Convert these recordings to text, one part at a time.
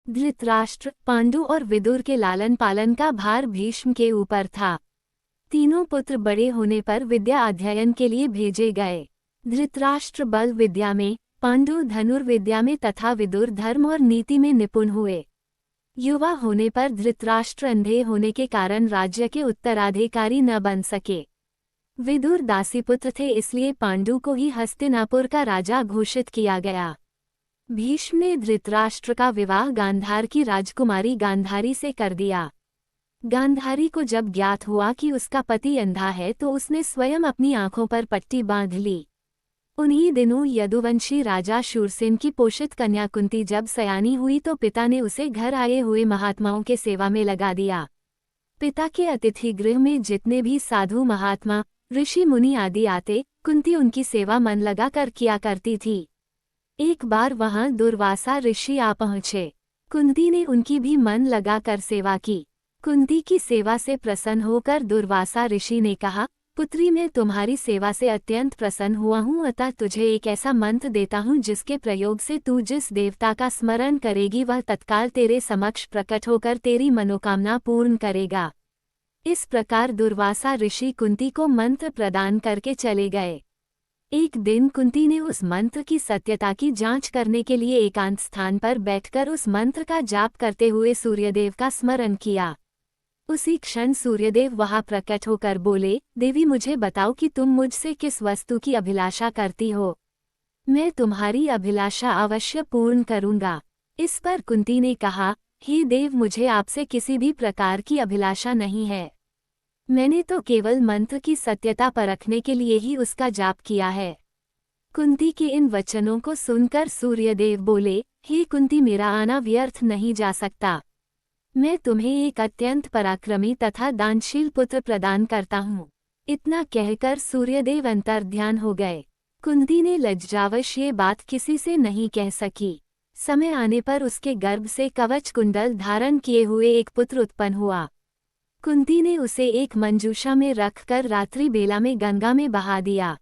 धृतराष्ट्र, पांडु और विदुर के लालन पालन का भार भीष्म के ऊपर था। तीनों पुत्र बड़े होने पर विद्या अध्ययन के लिए भेजे गए। धृतराष्ट्र बल विद्या में, पांडु धनुर्विद्या में तथा विदुर धर्म और नीति में निपुण हुए। युवा होने पर धृतराष्ट्र अंधे होने के कारण राज्य के उत्तराधिकारी न बन सके। विदुर दासीपुत्र थे, इसलिए पांडु को ही हस्तिनापुर का राजा घोषित किया गया। भीष्म ने धृतराष्ट्र का विवाह गांधार की राजकुमारी गांधारी से कर दिया। गांधारी को जब ज्ञात हुआ कि उसका पति अंधा है तो उसने स्वयं अपनी आंखों पर पट्टी बांध ली। उन्हीं दिनों यदुवंशी राजा शूरसेन की पोषित कन्या कुंती जब सयानी हुई तो पिता ने उसे घर आए हुए महात्माओं के सेवा में लगा दिया। पिता के अतिथि गृह में जितने भी साधु महात्मा, ऋषि मुनि आदि आते, कुंती उनकी सेवा मन लगा कर किया करती थी। एक बार वहां दुर्वासा ऋषि आ पहुंचे। कुंती ने उनकी भी मन लगा कर सेवा की। कुंती की सेवा से प्रसन्न होकर दुर्वासा ऋषि ने कहा, पुत्री, मैं तुम्हारी सेवा से अत्यंत प्रसन्न हुआ हूँ, अतः तुझे एक ऐसा मंत्र देता हूँ जिसके प्रयोग से तू जिस देवता का स्मरण करेगी वह तत्काल तेरे समक्ष प्रकट होकर तेरी मनोकामना पूर्ण करेगा। इस प्रकार दुर्वासा ऋषि कुंती को मंत्र प्रदान करके चले गए। एक दिन कुंती ने उस मंत्र की सत्यता की जांच करने के लिए एकांत स्थान पर बैठकर उस मंत्र का जाप करते हुए सूर्यदेव का स्मरण किया। उसी क्षण सूर्यदेव वहां प्रकट होकर बोले, देवी, मुझे बताओ कि तुम मुझसे किस वस्तु की अभिलाषा करती हो। मैं तुम्हारी अभिलाषा अवश्य पूर्ण करूंगा। इस पर कुंती ने कहा, हे देव, मुझे आपसे किसी भी प्रकार की अभिलाषा नहीं है। मैंने तो केवल मंत्र की सत्यता परखने के लिए ही उसका जाप किया है। कुंती के इन वचनों को सुनकर सूर्यदेव बोले, हे कुंती, मेरा आना व्यर्थ नहीं जा सकता। मैं तुम्हें एक अत्यंत पराक्रमी तथा दानशील पुत्र प्रदान करता हूँ। इतना कहकर सूर्यदेव अंतर्ध्यान हो गए। कुंती ने लज्जावश ये बात किसी से नहीं कह सकी। समय आने पर उसके गर्भ से कवच कुंडल धारण किए हुए एक पुत्र उत्पन्न हुआ। कुंती ने उसे एक मंजूषा में रखकर रात्रि बेला में गंगा में बहा दिया।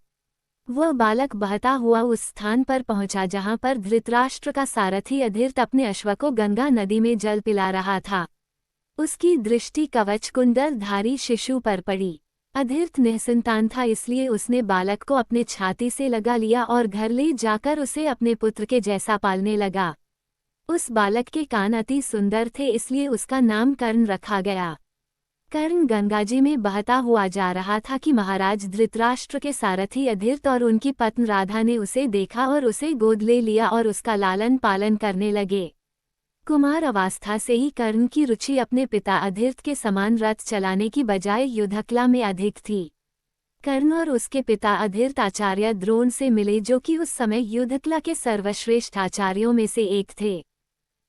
वह बालक बहता हुआ उस स्थान पर पहुंचा जहां पर धृतराष्ट्र का सारथी अधीर्त अपने अश्व को गंगा नदी में जल पिला रहा था। उसकी दृष्टि कवच कुंडल धारी शिशु पर पड़ी। अधीर्त निःसंतान था, इसलिए उसने बालक को अपने छाती से लगा लिया और घर ले जाकर उसे अपने पुत्र के जैसा पालने लगा। उस बालक के कान अति सुंदर थे, इसलिए उसका नाम कर्ण रखा गया। कर्ण गंगाजी में बहता हुआ जा रहा था कि महाराज धृतराष्ट्र के सारथी अधीर्त और उनकी पत्नी राधा ने उसे देखा और उसे गोद ले लिया और उसका लालन पालन करने लगे। कुमार अवस्था से ही कर्ण की रुचि अपने पिता अधीर्त के समान रथ चलाने की बजाय युद्धकला में अधिक थी। कर्ण और उसके पिता अधीर्त आचार्य द्रोण से मिले, जो कि उस समय युद्धकला के सर्वश्रेष्ठ आचार्यों में से एक थे।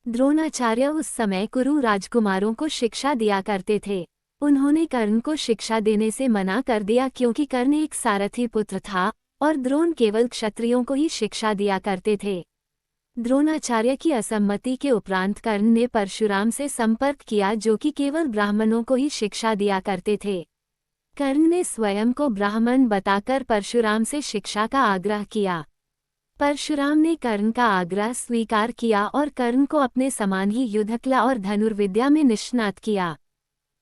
द्रोणाचार्य उस समय कुरु राजकुमारों को शिक्षा दिया करते थे। उन्होंने कर्ण को शिक्षा देने से मना कर दिया क्योंकि कर्ण एक सारथी पुत्र था और द्रोण केवल क्षत्रियों को ही शिक्षा दिया करते थे। द्रोणाचार्य की असम्मति के उपरांत कर्ण ने परशुराम से संपर्क किया, जो कि केवल ब्राह्मणों को ही शिक्षा दिया करते थे। कर्ण ने स्वयं को ब्राह्मण बताकर परशुराम से शिक्षा का आग्रह किया। परशुराम ने कर्ण का आग्रह स्वीकार किया और कर्ण को अपने समान ही युद्धकला और धनुर्विद्या में निष्णात किया।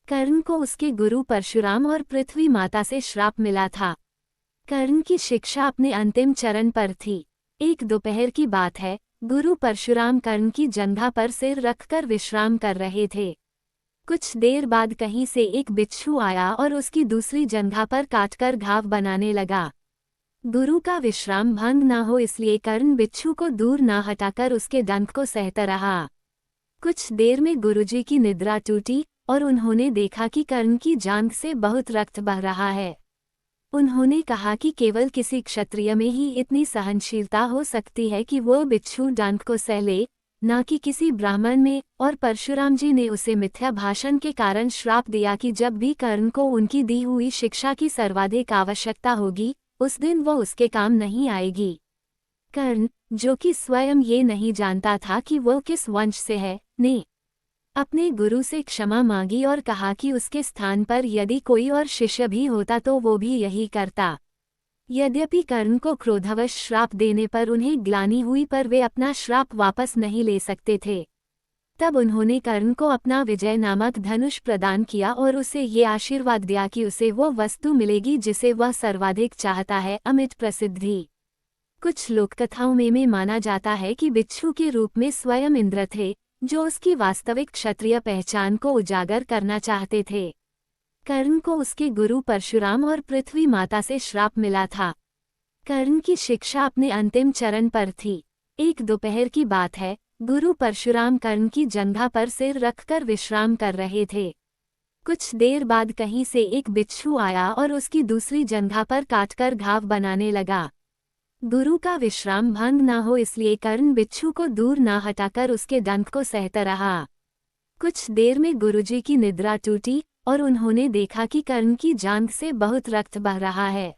कर्ण को उसके गुरु परशुराम और पृथ्वी माता से श्राप मिला था। कर्ण की शिक्षा अपने अंतिम चरण पर थी। एक दोपहर की बात है, गुरु परशुराम कर्ण की जंघा पर सिर रखकर विश्राम कर रहे थे। कुछ देर बाद कहीं से एक बिच्छू आया और उसकी दूसरी जंघा पर काटकर घाव बनाने लगा। गुरु का विश्राम भंग न हो इसलिए कर्ण बिच्छू को दूर न हटाकर उसके डंक को सहता रहा। कुछ देर में गुरुजी की निद्रा टूटी और उन्होंने देखा कि कर्ण की जांघ से बहुत रक्त बह रहा है। उन्होंने कहा कि केवल किसी क्षत्रिय में ही इतनी सहनशीलता हो सकती है कि वो बिच्छू डंक को सह ले, न कि किसी ब्राह्मण में। और परशुराम जी ने उसे मिथ्या भाषण के कारण श्राप दिया कि जब भी कर्ण को उनकी दी हुई शिक्षा की सर्वाधिक आवश्यकता होगी, उस दिन वो उसके काम नहीं आएगी। कर्ण, जो कि स्वयं ये नहीं जानता था कि वो किस वंश से है, ने अपने गुरु से क्षमा मांगी और कहा कि उसके स्थान पर यदि कोई और शिष्य भी होता तो वो भी यही करता। यद्यपि कर्ण को क्रोधवश श्राप देने पर उन्हें ग्लानि हुई, पर वे अपना श्राप वापस नहीं ले सकते थे। तब उन्होंने कर्ण को अपना विजय नामक धनुष प्रदान किया और उसे ये आशीर्वाद दिया कि उसे वो वस्तु मिलेगी जिसे वह सर्वाधिक चाहता है, अमिट प्रसिद्धि। कुछ लोककथाओं में माना जाता है कि बिच्छू के रूप में स्वयं इंद्र थे, जो उसकी वास्तविक क्षत्रिय पहचान को उजागर करना चाहते थे। कर्ण को उसके गुरु परशुराम और पृथ्वी माता से श्राप मिला था। कर्ण की शिक्षा अपने अंतिम चरण पर थी। एक दोपहर की बात है, गुरु परशुराम कर्ण की जंघा पर सिर रखकर विश्राम कर रहे थे। कुछ देर बाद कहीं से एक बिच्छू आया और उसकी दूसरी जंघा पर काटकर घाव बनाने लगा। गुरु का विश्राम भंग न हो इसलिए कर्ण बिच्छू को दूर न हटाकर उसके डंक को सहता रहा। कुछ देर में गुरुजी की निद्रा टूटी और उन्होंने देखा कि कर्ण की जांघ से बहुत रक्त बह रहा है।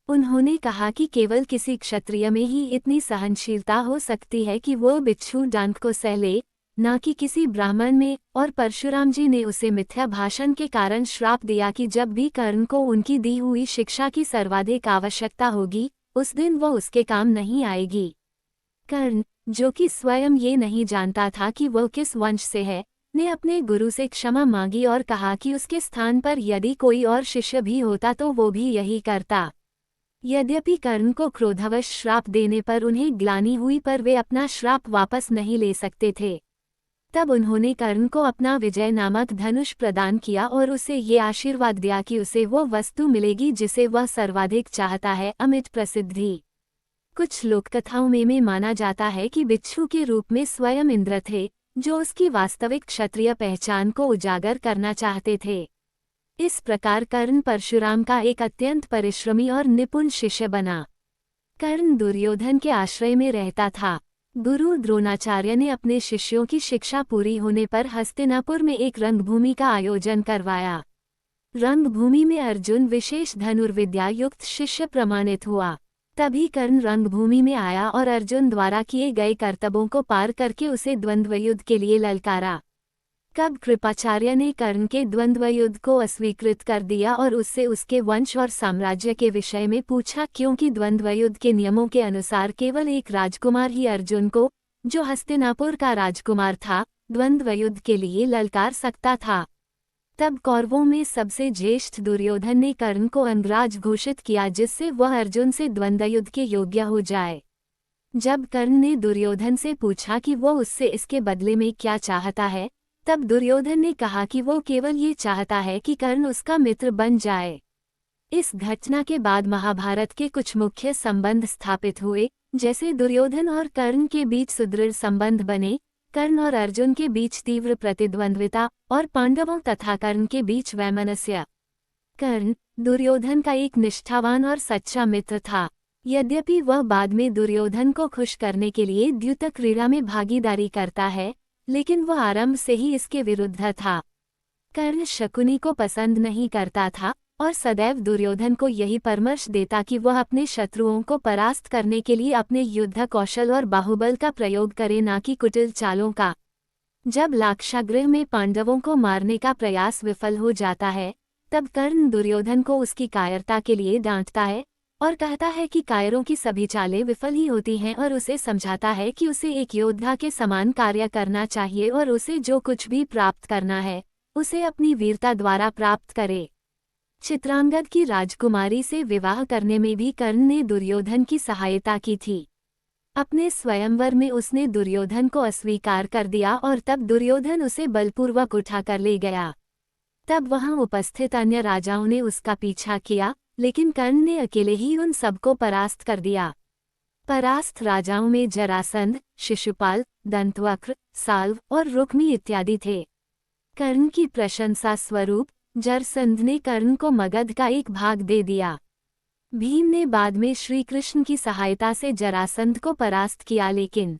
उन्होंने कहा कि केवल किसी क्षत्रिय में ही इतनी सहनशीलता हो सकती है कि वो बिच्छू डंक को सह ले, न कि किसी ब्राह्मण में। और परशुराम जी ने उसे मिथ्या भाषण के कारण श्राप दिया कि जब भी कर्ण को उनकी दी हुई शिक्षा की सर्वाधिक आवश्यकता होगी, उस दिन वो उसके काम नहीं आएगी। कर्ण, जो कि स्वयं ये नहीं जानता था कि वो किस वंश से है, ने अपने गुरु से क्षमा मांगी और कहा कि उसके स्थान पर यदि कोई और शिष्य भी होता तो वो भी यही करता। यद्यपि कर्ण को क्रोधवश श्राप देने पर उन्हें ग्लानि हुई, पर वे अपना श्राप वापस नहीं ले सकते थे। तब उन्होंने कर्ण को अपना विजय नामक धनुष प्रदान किया और उसे ये आशीर्वाद दिया कि उसे वो वस्तु मिलेगी जिसे वह सर्वाधिक चाहता है, अमिट प्रसिद्धि। कुछ लोककथाओं में माना जाता है कि बिच्छू के रूप में स्वयं इंद्र थे, जो उसकी वास्तविक क्षत्रिय पहचान को उजागर करना चाहते थे। इस प्रकार कर्ण परशुराम का एक अत्यंत परिश्रमी और निपुण शिष्य बना। कर्ण दुर्योधन के आश्रय में रहता था। गुरु द्रोणाचार्य ने अपने शिष्यों की शिक्षा पूरी होने पर हस्तिनापुर में एक रंगभूमि का आयोजन करवाया। रंगभूमि में अर्जुन विशेष धनुर्विद्या युक्त शिष्य प्रमाणित हुआ। तभी कर्ण रंगभूमि में आया और अर्जुन द्वारा किए गए कर्तव्यों को पार करके उसे द्वंद्व युद्ध के लिए ललकारा। कब कृपाचार्य ने कर्ण के द्वंद्व युद्ध को अस्वीकृत कर दिया और उससे उसके वंश और साम्राज्य के विषय में पूछा, क्योंकि द्वंद्व युद्ध के नियमों के अनुसार केवल एक राजकुमार ही अर्जुन को, जो हस्तिनापुर का राजकुमार था, द्वंद्व युद्ध के लिए ललकार सकता था। तब कौरवों में सबसे ज्येष्ठ दुर्योधन ने कर्ण को अंगराज घोषित किया, जिससे वह अर्जुन से द्वंद्व युद्ध के योग्य हो जाए। जब कर्ण ने दुर्योधन से पूछा कि वो उससे इसके बदले में क्या चाहता है, तब दुर्योधन ने कहा कि वो केवल ये चाहता है कि कर्ण उसका मित्र बन जाए। इस घटना के बाद महाभारत के कुछ मुख्य संबंध स्थापित हुए, जैसे दुर्योधन और कर्ण के बीच सुदृढ़ संबंध बने, कर्ण और अर्जुन के बीच तीव्र प्रतिद्वंद्विता और पांडवों तथा कर्ण के बीच वैमनस्य। कर्ण दुर्योधन का एक निष्ठावान और सच्चा मित्र था। यद्यपि वह बाद में दुर्योधन को खुश करने के लिए द्यूत क्रीड़ा में भागीदारी करता है, लेकिन वह आरंभ से ही इसके विरुद्ध था। कर्ण शकुनी को पसंद नहीं करता था और सदैव दुर्योधन को यही परामर्श देता कि वह अपने शत्रुओं को परास्त करने के लिए अपने युद्ध कौशल और बाहुबल का प्रयोग करे, न कि कुटिल चालों का। जब लाक्षागृह में पांडवों को मारने का प्रयास विफल हो जाता है, तब कर्ण दुर्योधन को उसकी कायरता के लिए डांटता है और कहता है कि कायरों की सभी चालें विफल ही होती हैं, और उसे समझाता है कि उसे एक योद्धा के समान कार्य करना चाहिए और उसे जो कुछ भी प्राप्त करना है, उसे अपनी वीरता द्वारा प्राप्त करे। चित्रांगद की राजकुमारी से विवाह करने में भी कर्ण ने दुर्योधन की सहायता की थी। अपने स्वयंवर में उसने दुर्योधन को अस्वीकार कर दिया और तब दुर्योधन उसे बलपूर्वक उठाकर ले गया। तब वहां उपस्थित अन्य राजाओं ने उसका पीछा किया, लेकिन कर्ण ने अकेले ही उन सबको परास्त कर दिया। परास्त राजाओं में जरासंध, शिशुपाल, दंतवक्र, साल्व और रुक्मी इत्यादि थे। कर्ण की प्रशंसा स्वरूप जरसंध ने कर्ण को मगध का एक भाग दे दिया। भीम ने बाद में श्री कृष्ण की सहायता से जरासंध को परास्त किया, लेकिन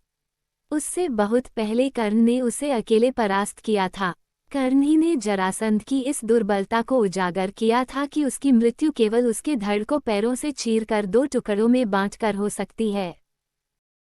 उससे बहुत पहले कर्ण ने उसे अकेले परास्त किया था। कर्ण ही ने जरासंध की इस दुर्बलता को उजागर किया था कि उसकी मृत्यु केवल उसके धड़ को पैरों से चीरकर 2 टुकड़ों में बांटकर हो सकती है।